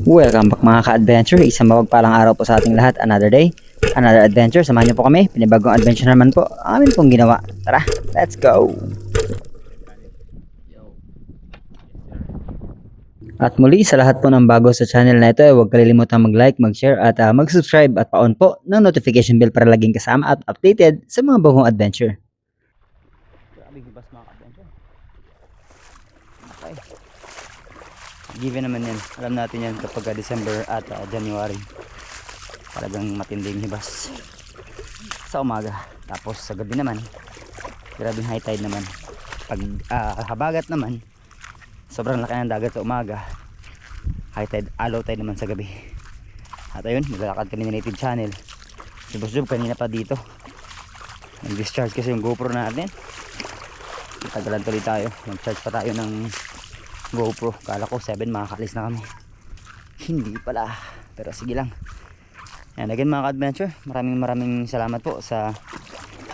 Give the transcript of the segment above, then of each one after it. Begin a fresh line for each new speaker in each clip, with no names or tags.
Welcome back mga ka-adventure. Isang mapagpalang araw po sa ating lahat. Another day, another adventure. Samahan niyo po kami. Pinibagong adventure naman po ang amin pong ginawa. Tara, let's go! At muli sa lahat po ng bago sa channel na ito, huwag kalilimutang mag-like, mag-share at mag-subscribe at pa-on po ng notification bell para laging kasama at updated sa mga bagong adventure. Grabe hibas mga ka-adventure. Okay. Given naman yan. Alam natin yan kapag December at January. Talagang matinding hibas sa umaga. Tapos sa gabi naman, grabing high tide naman. Pag habagat naman, sobrang laki ng dagat sa umaga. High tide, low tide naman sa gabi. At ayun, maglalakad kami ng native channel. Si Boss Job kanina pa dito. Nag-discharge kasi yung GoPro natin. Tagalan tuloy tayo. Nag-charge pa tayo ng GoPro. Kala ko 7 makakalis na kami. Hindi pala. Pero sige lang. Yan, again mga ka-adventure, maraming salamat po sa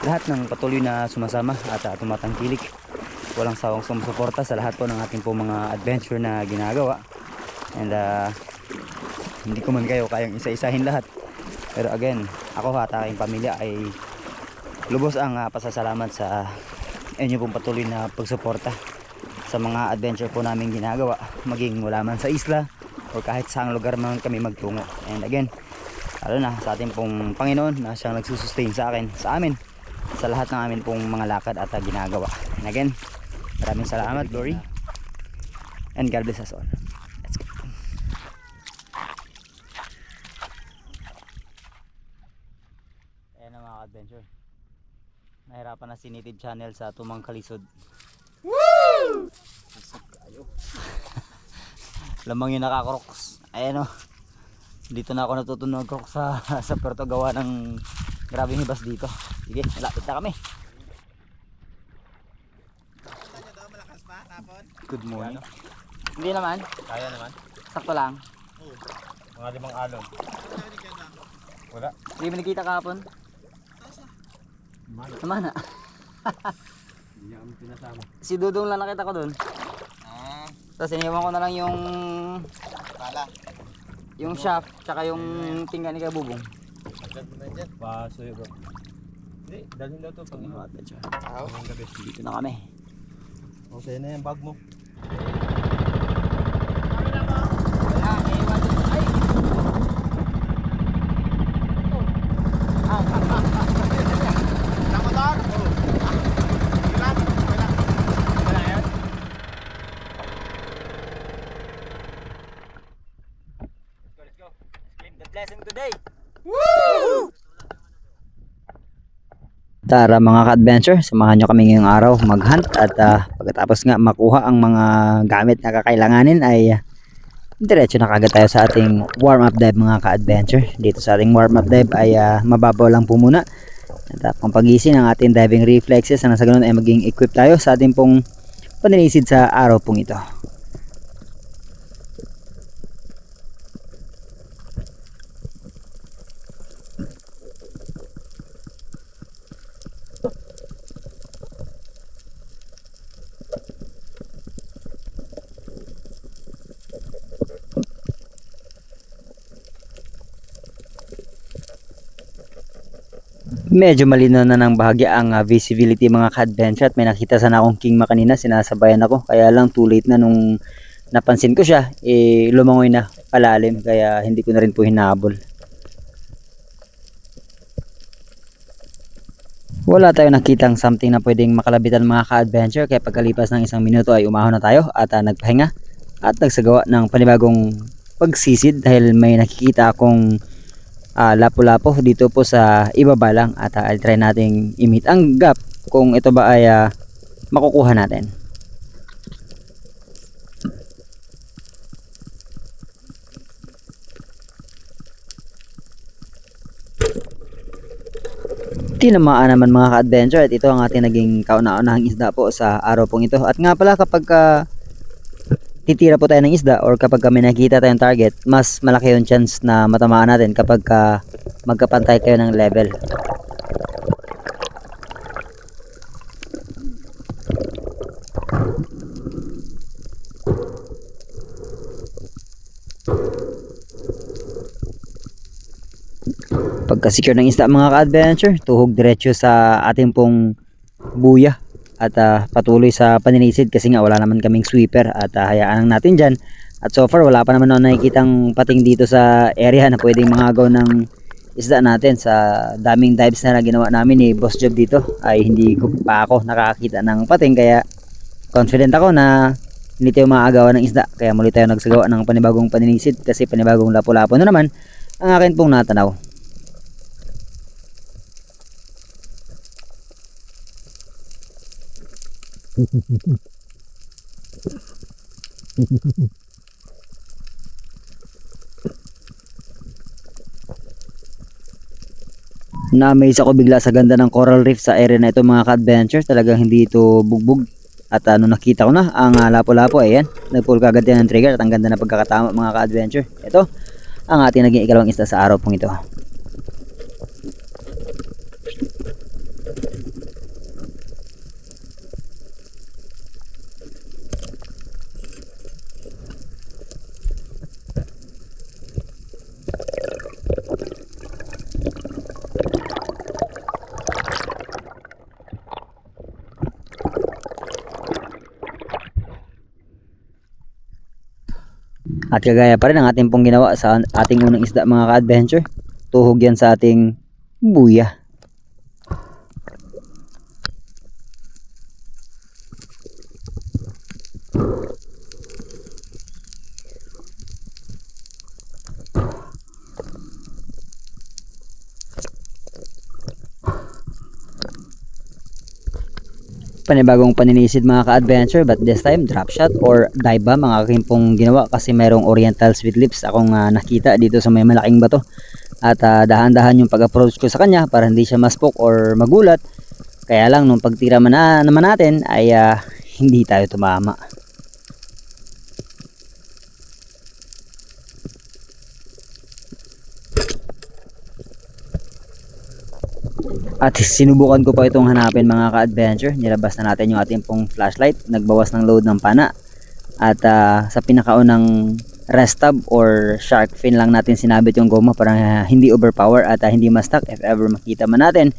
lahat ng patuloy na sumasama at tumatangkilik. Walang sawang sumusuporta sa lahat po ng ating po mga adventure na ginagawa. And hindi ko man kayo kayang isa-isahin lahat. Pero again, ako at aking pamilya ay lubos ang pasasalamat sa inyo pong patuloy na pagsuporta sa mga adventure po namin ginagawa. Maging wala man sa isla o kahit saang lugar man kami magtungo. And again, lalo na sa ating pong Panginoon na siyang nagsusustain sa akin, sa amin, sa lahat ng amin pong mga lakad at ginagawa. And again, maraming salamat, glory, and God bless us all. Let's go. Ayan na mga adventure. Nahirapan na si native channel sa tumang kalisod. Woo! Lamang yung nakakroks. Ayan o. Dito na ako natutunan mag-crocs sa Puerto gawa ng grabing hibas dito. Sige, malapit na kami. Good morning. Hindi naman.
Kaya naman.
Sakto lang.
Mga 5 alon. Wala.
Hindi mo nakita kahapon? Namana.
Hindi kami pinasama.
Si Dudong lang nakita ko dun. Tapos iniwan ko na lang yung
Pala.
yung shaft tsaka yung pinggan ni Kabubong.
Agad mo na dyan. Pasoy bro. Hindi, dalhin daw ito pag
Mga adventure.
ang gabi.
Dito na kami.
Okay na yung bag mo.
Lesson today. Woo! Tara mga ka-adventure, samahan nyo kami ngayong araw mag-hunt at pagkatapos nga makuha ang mga gamit na kakailanganin ay diretso na kagad tayo sa ating warm-up dive mga ka-adventure. Dito sa ating warm-up dive ay mababaw lang po muna. At pang pagising ng ating diving reflexes na sa ganun ay maging equip tayo sa ating pong paninisid sa araw pong ito. Medyo malinaw na ng bahagya ang visibility mga ka-adventure at may nakita sana akong king kanina, sinasabayan ako, kaya lang too late na nung napansin ko siya, lumangoy na palalim kaya hindi ko na rin po hinabol. Wala tayong nakitang something na pwedeng makalabitan mga ka-adventure kaya pagkalipas ng 1 minuto ay umahon na tayo at nagpahinga at nagsagawa ng panibagong pagsisid dahil may nakikita akong lapu-lapo dito po sa ibaba lang at I'll try nating i-meet ang gap kung ito ba ay makukuha natin. Tinamaan naman mga ka-adventure at ito ang ating naging kauna-unahang isda po sa araw pong ito. At nga pala kapag titira po tayo ng isda or kapag may nakita tayong target, mas malaki yung chance na matamaan natin kapag magkapantay kayo ng level. pagka-secure ng isda mga ka-adventure, tuhog diretso sa ating pong buya at patuloy sa paninisid kasi nga wala naman kaming sweeper at hayaan lang natin dyan. At so far wala pa naman ako nakikitang pating dito sa area na pwedeng mangagaw ng isda natin. Sa daming dives na ginawa namin ni Boss Job dito ay hindi ko pa ako nakakita ng pating, kaya confident ako na hindi tayo maagawan ng isda. Kaya muli tayo nagsagawa ng panibagong paninisid kasi panibagong lapu-lapo na naman ang akin pong natanaw. Na-amaze ako bigla sa ganda ng coral reef sa area na ito mga ka-adventure. Talagang hindi ito bugbog. At nakita ko na ang lapo-lapo, ayan, nag-pull kagad yan ng trigger at ang ganda na pagkakatama mga ka-adventure. Ito ang ating naging ikalawang isda sa araw pong ito. At kagaya pa rin ang ating pong ginawa sa ating unang isda mga ka-adventure. Tuhog yan sa ating buya. Panibagong paninisid mga ka-adventure, but this time drop shot or dive bomb ang aking pong ginawa kasi mayroong oriental sweet lips akong nakita dito sa may malaking bato. At dahan-dahan yung pag-approach ko sa kanya para hindi siya maspook or magulat. Kaya lang nung pagtira naman natin ay hindi tayo tumama. At sinubukan ko pa itong hanapin mga ka-adventure. Nilabas na natin yung ating pong flashlight, nagbawas ng load ng pana. At sa pinakaunang rest stop or shark fin lang natin sinabit yung goma para hindi overpower at hindi ma-stuck. If ever makita man natin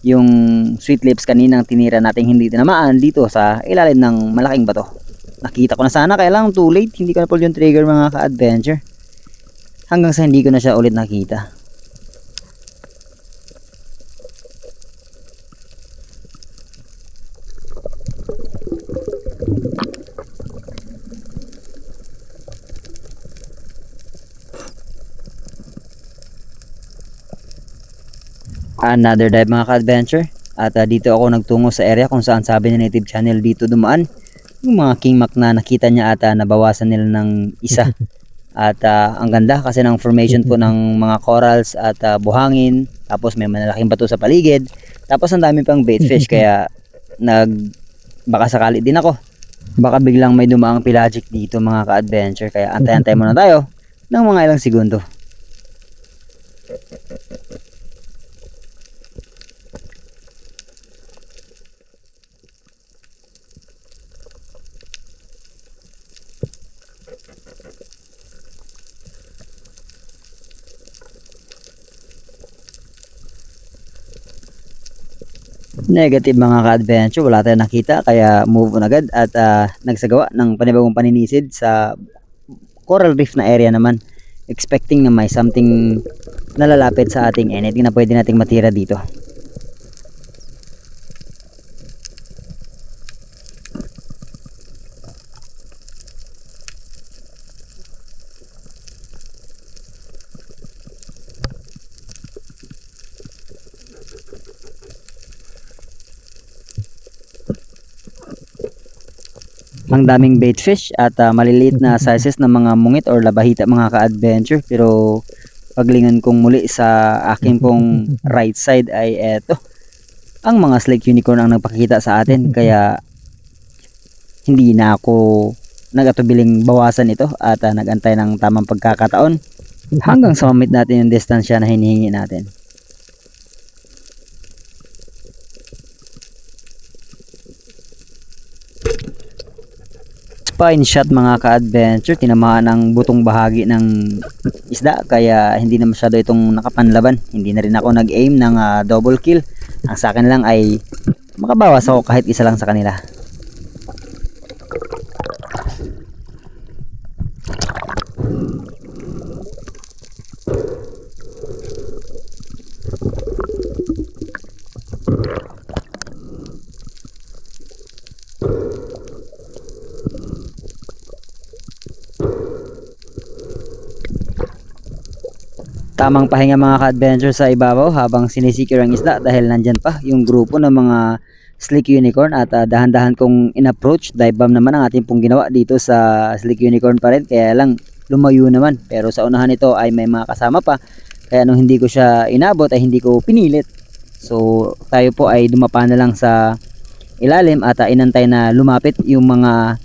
yung sweet lips kaninang tinira natin hindi tinamaan dito sa ilalim ng malaking bato. Nakita ko na sana, kaya lang too late, hindi ko na pull yung trigger mga ka-adventure. Hanggang sa hindi ko na siya ulit nakita. Another dive mga ka-adventure. At dito ako nagtungo sa area kung saan sabi ni Native Channel dito dumaan yung mga kingmak na nakita niya at nabawasan nila ng isa. At ang ganda kasi ng formation po ng mga corals at buhangin. Tapos may malalaking bato sa paligid. Tapos ang dami pang bait fish kaya baka sakali din ako. Baka biglang may dumaang pelagic dito mga ka-adventure. Kaya antay-antay muna tayo ng mga ilang segundo. Negative mga ka-adventure, wala tayong nakita kaya move on agad at nagsagawa ng panibagong paninisid sa coral reef na area naman, expecting na may something nalalapit sa ating anything na pwede nating matira dito. Ang daming bait fish at maliliit na sizes ng mga mungit or labahita mga ka-adventure, pero paglingon kong muli sa akin pong right side ay eto, ang mga slake unicorn ang nagpakita sa atin, kaya hindi na ako nagatubiling bawasan ito at nagantay ng tamang pagkakataon hanggang sa mamit natin yung distansya na hinihingi natin. Fine shot mga ka-adventure, tinamaan ang butong bahagi ng isda kaya hindi na masyado itong nakapanlaban. Hindi na rin ako nag-aim ng double kill. Ang sa akin lang ay makabawas ako kahit isa lang sa kanila. Tamang pahinga mga ka-adventure sa ibabaw habang sinisikir ang isda dahil nandyan pa yung grupo ng mga Slick Unicorn at dahan-dahan kong in-approach. Dive bomb naman ang ating pong ginawa dito sa Slick Unicorn pa rin, kaya lang lumayo naman. Pero sa unahan nito ay may mga kasama pa, kaya nung hindi ko siya inabot ay hindi ko pinilit. So tayo po ay dumapa na lang sa ilalim at inantay na lumapit yung mga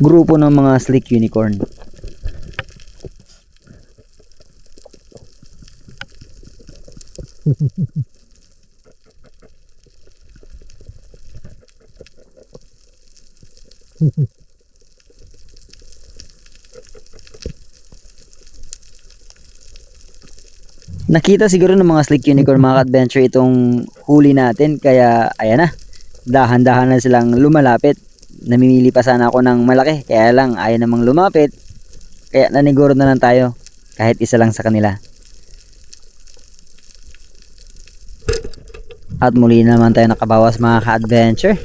grupo ng mga Slick Unicorn. Nakita siguro ng mga Slick Unicorn mga ka-adventure itong huli natin, kaya ayan na, dahan-dahan na silang lumalapit. Namimili pa sana ako ng malaki, kaya lang ayaw namang lumapit, kaya naniguro na lang tayo kahit isa lang sa kanila. At muli naman tayo nakabawas mga ka-adventure.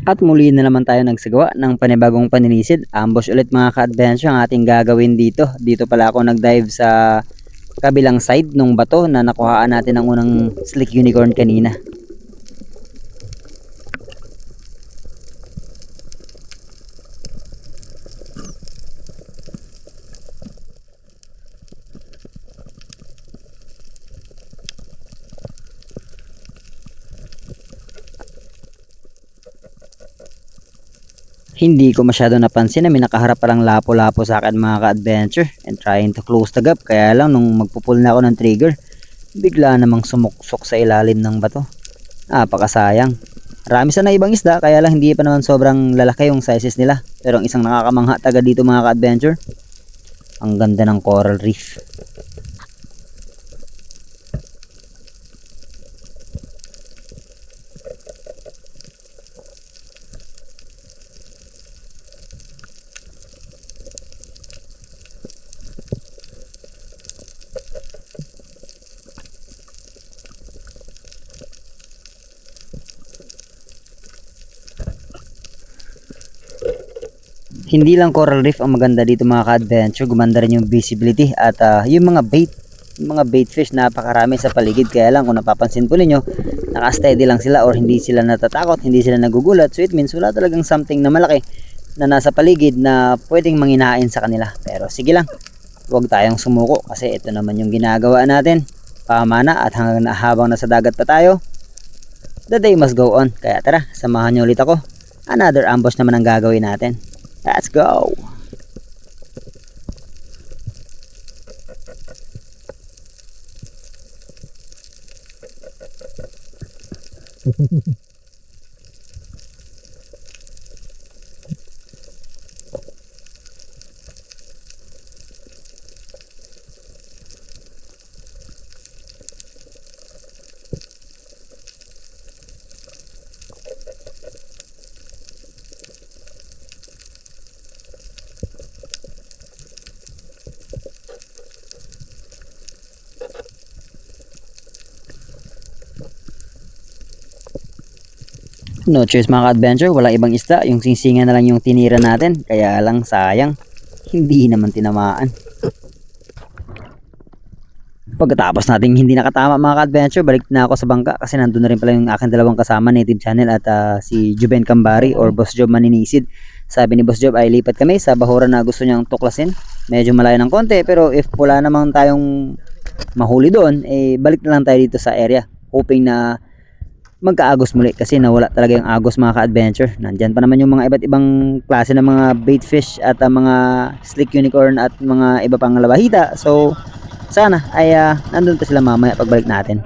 At muli na naman tayo nagsagawa ng panibagong paninisid. Ambush ulit mga ka-adventure ang ating gagawin dito. Dito pala ako nag-dive sa kabilang side ng bato na nakuhaan natin ang unang Slick Unicorn kanina. Hindi ko masyado napansin na may nakaharap palang lapo-lapo sa akin mga ka-adventure, and trying to close the gap. Kaya lang nung magpupul na ako ng trigger, bigla namang sumuksok sa ilalim ng bato. Napakasayang. Marami sana ibang isda, kaya lang hindi pa naman sobrang lalaki yung sizes nila. Pero ang isang nakakamangha taga dito mga ka-adventure, ang ganda ng coral reef. Hindi lang coral reef ang maganda dito mga ka-adventure, gumanda rin yung visibility at yung mga bait fish, napakarami sa paligid. Kaya lang kung napapansin po ninyo, naka-steady lang sila or hindi sila natatakot, hindi sila nagugulat. So it means wala talagang something na malaki na nasa paligid na pwedeng manginain sa kanila. Pero sige lang, huwag tayong sumuko kasi ito naman yung ginagawa natin. Pamana at habang nasa dagat pa tayo, the day must go on. Kaya tara, samahan nyo ulit ako. Another ambush naman ang gagawin natin. Let's go! No choice mga ka-adventure, walang ibang isda, yung singsingan na lang yung tinira natin, kaya lang sayang, hindi naman tinamaan. Pagkatapos nating hindi nakatama mga ka-adventure, balik na ako sa bangka kasi nandun na rin pala yung aking dalawang kasama, Native Channel at si Juben Kambari or Boss Job Maninisid. Sabi ni Boss Job ay lipat kami sa bahuran na gusto niyang tuklasin, medyo malayo ng konti, pero if wala namang tayong mahuli doon, balik na lang tayo dito sa area, hoping na magkaagos muli kasi nawala talaga yung agos mga ka-adventure. Nandyan pa naman yung mga iba't ibang klase ng mga bait fish at mga slick unicorn at mga iba pang labahita. So sana ay nandun pa sila mamaya pagbalik natin.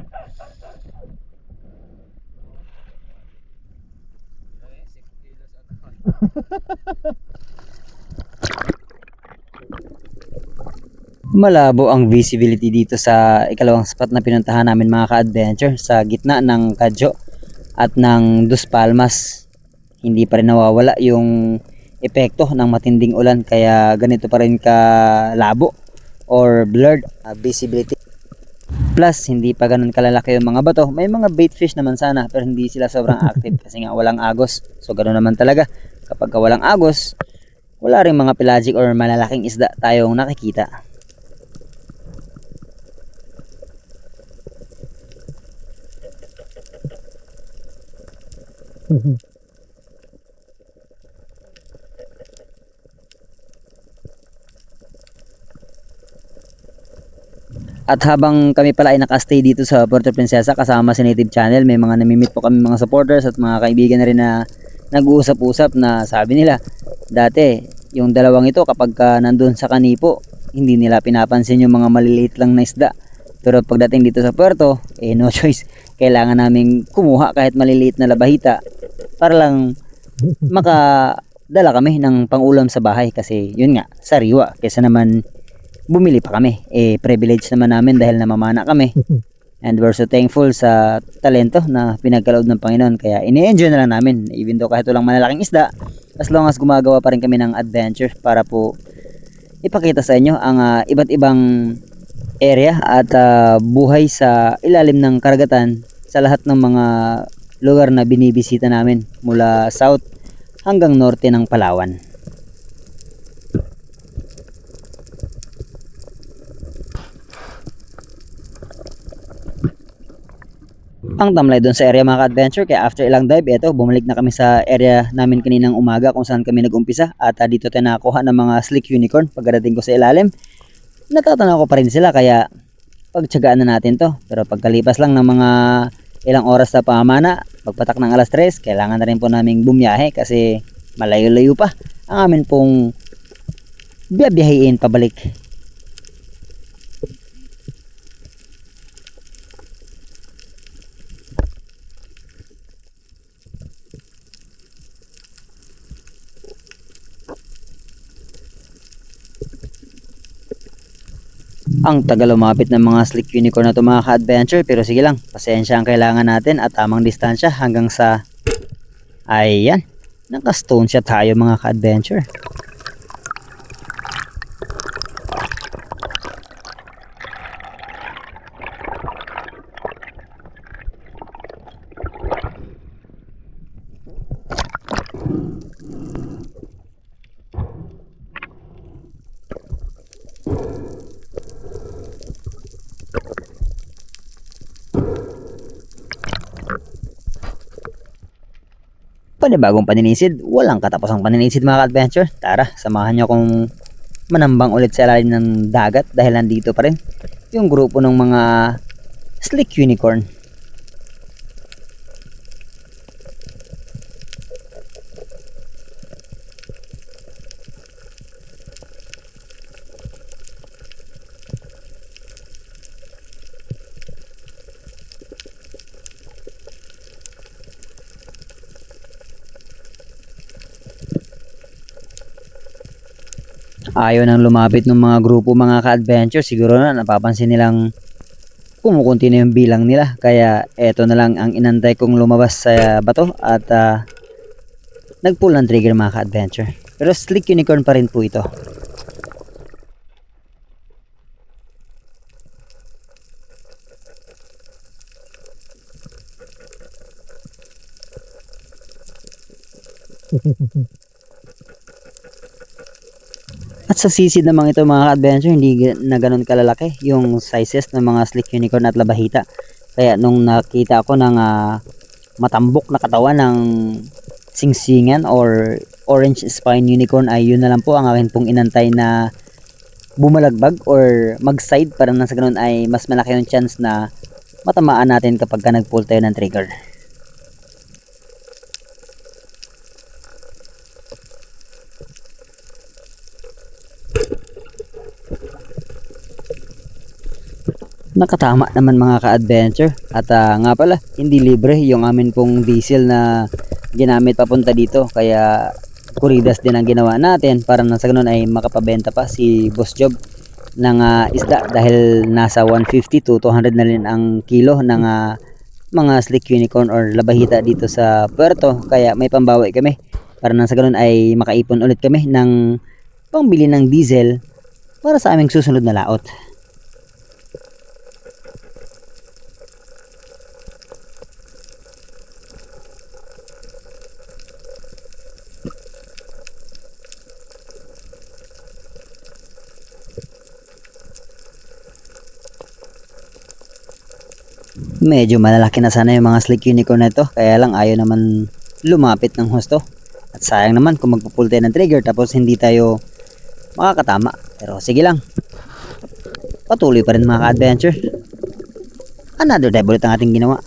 Malabo ang visibility dito sa ikalawang spot na pinuntahan namin mga ka-adventure, sa gitna ng Kadyo at ng Dos Palmas. Hindi pa rin nawawala yung epekto ng matinding ulan, kaya ganito pa rin kalabo or blurred visibility. Plus hindi pa ganun kalalaki yung mga bato. May mga bait fish naman sana pero hindi sila sobrang active kasi nga walang agos. So ganoon naman talaga, kapag walang agos wala rin mga pelagic or malalaking isda tayong nakikita. At habang kami pala ay nakastay dito sa Puerto Princesa kasama si Native Channel, may mga namimit po kami mga supporters at mga kaibigan na rin na nag-uusap-usap na sabi nila dati yung dalawang ito kapag nandun sa Kanipo hindi nila pinapansin yung mga maliliit lang na isda, pero pagdating dito sa Puerto no choice, kailangan naming kumuha kahit maliliit na labahita para lang makadala kami ng pangulam sa bahay kasi yun nga sariwa kaysa naman bumili pa kami. Privilege naman namin dahil namamana kami. And we're so thankful sa talento na pinagkaloob ng Panginoon. Kaya ini-enjoy na lang namin. Even though kahit walang malalaking isda, as long as gumagawa pa rin kami ng adventure para po ipakita sa inyo ang iba't ibang area at buhay sa ilalim ng karagatan sa lahat ng mga lugar na binibisita namin mula south hanggang norte ng Palawan. Ang tamlay doon sa area mga ka-adventure, kaya after ilang dive, eto bumalik na kami sa area namin kaninang umaga kung saan kami nag-umpisa at dito tayo nakakuha ng mga slick unicorn. Pagdating ko sa ilalim, natatanaw ko pa rin sila kaya pagtsagaan na natin to. Pero pagkalipas lang ng mga ilang oras na pamana, pagpatak ng alas 3, kailangan na rin po naming bumiyahe kasi malayo-layo pa ang amin pong biyabiyahin pabalik. Ang tagal lumapit ng mga slick unicorn na ito mga ka-adventure, pero sige lang, pasensya ang kailangan natin at tamang distansya hanggang sa ayan, naka-stone siya tayo mga ka-adventure. Panibagong paninisid, walang katapusang paninisid mga ka-adventure. Tara, samahan nyo akong manambang ulit sa ilalim ng dagat dahil nandito pa rin yung grupo ng mga slick unicorn. Ayaw nang lumapit ng mga grupo mga ka-adventure, siguro na napapansin nilang kumukunti na yung bilang nila, kaya eto na lang ang inantay kong lumabas sa bato at nag-pull ng trigger mga ka-adventure. Pero slick unicorn pa rin po ito. At sa sisid naman ito mga ka-adventure, hindi na ganun kalalaki yung sizes ng mga slick unicorn at labahita. Kaya nung nakita ako ng matambok na katawan ng singsingan or orange spine unicorn, ay yun na lang po ang akin pong inantay na bumalagbag or mag-side para nang sa ganun ay mas malaki yung chance na matamaan natin kapag ka nag-pull tayo ng trigger. Nakatama naman mga ka-adventure. At nga pala, hindi libre yung amin pong diesel na ginamit papunta dito. Kaya kuridas din ang ginawa natin para na sa ganun ay makapabenta pa si Boss Job ng isda, dahil nasa 150 to 200 na rin ang kilo ng mga slick unicorn or labahita dito sa puerto. Kaya may pambawi kami para na sa ganun ay makaipon ulit kami ng pangbili ng diesel para sa aming susunod na laot. Medyo malalaki na sana yung mga slick unicorn na ito, kaya lang ayaw naman lumapit ng husto. At sayang naman kung magpupull tayo ng trigger tapos hindi tayo makakatama. Pero sige lang, patuloy pa rin mga ka-adventure. Another dive ulit ang ating ginawa.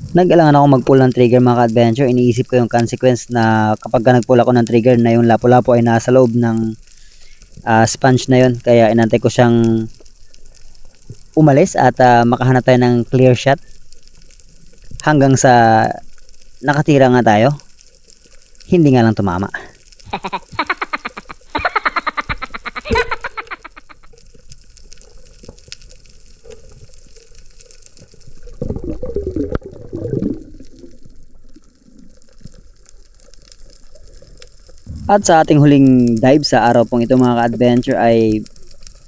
Nag-alangan ako mag-pull ng trigger mga ka-adventure. Iniisip ko yung consequence na kapag nag-pull ako ng trigger na yung lapu-lapu ay nasa loob ng sponge na yon. Kaya inantay ko siyang umalis at makahanap tayo ng clear shot hanggang sa nakatira nga tayo. Hindi nga lang tumama. At sa ating huling dive sa araw pong ito mga ka-adventure ay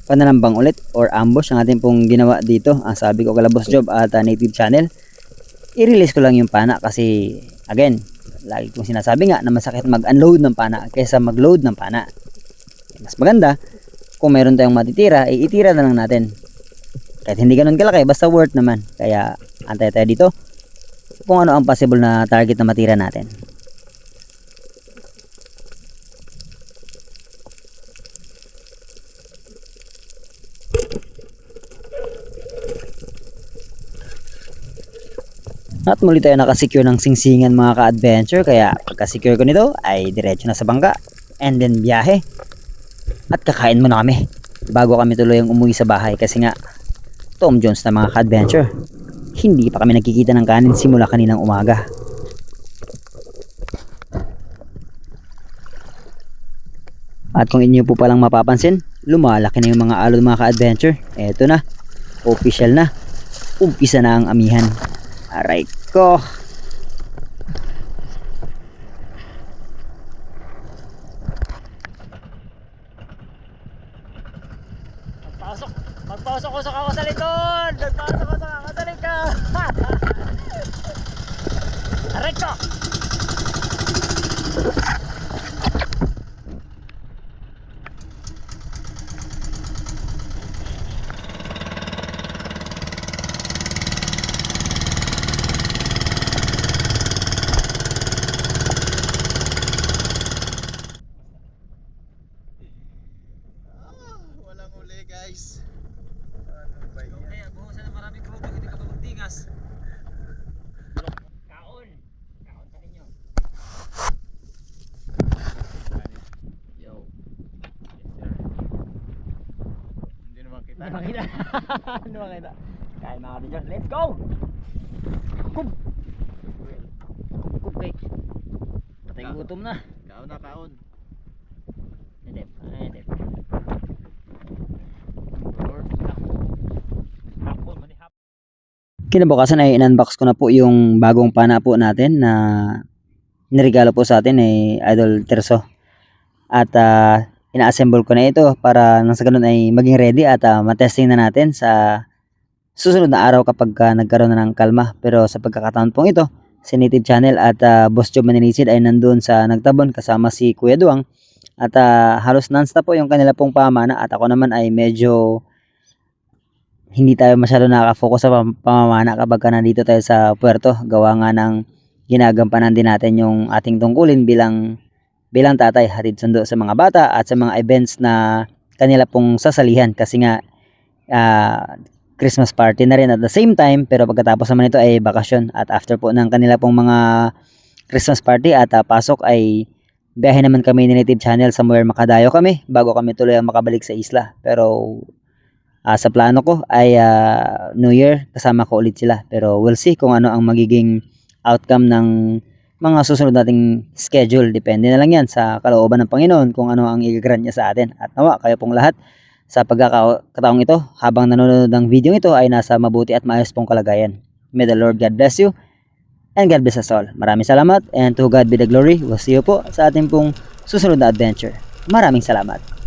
pananambang ulit or ambush ang ating pong ginawa dito. Ang sabi ko kala Boss Job at Native Channel, i-release ko lang yung pana kasi again, lagi kong sinasabi nga na masakit mag-unload ng pana kaysa mag-load ng pana. Mas maganda kung meron tayong matitira, itira na lang natin. Kahit hindi ganun kalaki, basta worth naman. Kaya antay tayo dito kung ano ang possible na target na matira natin. At muli tayo nakasecure ng singsingan mga ka-adventure. Kaya pagka-secure ko nito ay diretso na sa bangka and then biyahe. At kakain muna kami bago kami tuloy ang umuwi sa bahay. Kasi nga Tom Jones na mga ka-adventure, hindi pa kami nakikita ng kanin simula kaninang umaga. At kung inyo po palang mapapansin, lumalaki na yung mga alon mga ka-adventure. Eto na, official na, umpisa na ang amihan. Aray ko. Magpasok ko sa kakasaliton. Magpasok ko sa kakasaliton. Aray ko.
Guys, ano ba yan? Kaya buhusan na maraming krudo, hindi ka pa magtingas. Kaon sa ninyo. Yo. Hindi naman kita.
Hindi makita. Kaya mga ka-adventure, let's go. Kub. Kub kay. Patay gutom na.
Kaon na kaon.
Hindi. Kinabukasan ay in-unbox ko na po yung bagong pana po natin na niregalo po sa atin Idol Terso. At ina-assemble ko na ito para nang sa ganun ay maging ready at matesting na natin sa susunod na araw kapag nagkaroon na ng kalma. Pero sa pagkakataon pong ito, si Native Channel at Boss Job Maninisid ay nandun sa Nagtabon kasama si Kuya Duang. At halos non-stop po yung kanila pong pamana at ako naman ay medyo hindi tayo masyado nakaka-focus sa pamamana kapag ka nandito tayo sa puerto. Gawa nga ng ginagampanan din natin yung ating tungkulin bilang tatay, hatid sundo sa mga bata at sa mga events na kanila pong sasalihan, kasi nga Christmas party na rin at the same time, pero pagkatapos naman ito ay bakasyon, at after po ng kanila pong mga Christmas party at pasok ay biyahe naman kami ni Native Channel somewhere makadayo kami bago kami tuloy ang makabalik sa isla. Pero sa plano ko ay New Year kasama ko ulit sila, pero we'll see kung ano ang magiging outcome ng mga susunod nating schedule. Depende na lang yan sa kalooban ng Panginoon kung ano ang i-grant niya sa atin. At nawa kayo pong lahat sa pagkakataong ito habang nanonood ng video ito ay nasa mabuti at maayos pong kalagayan. May the Lord God bless you and God bless us all. Maraming salamat and to God be the glory. We'll see you po sa ating pong susunod na adventure. Maraming salamat.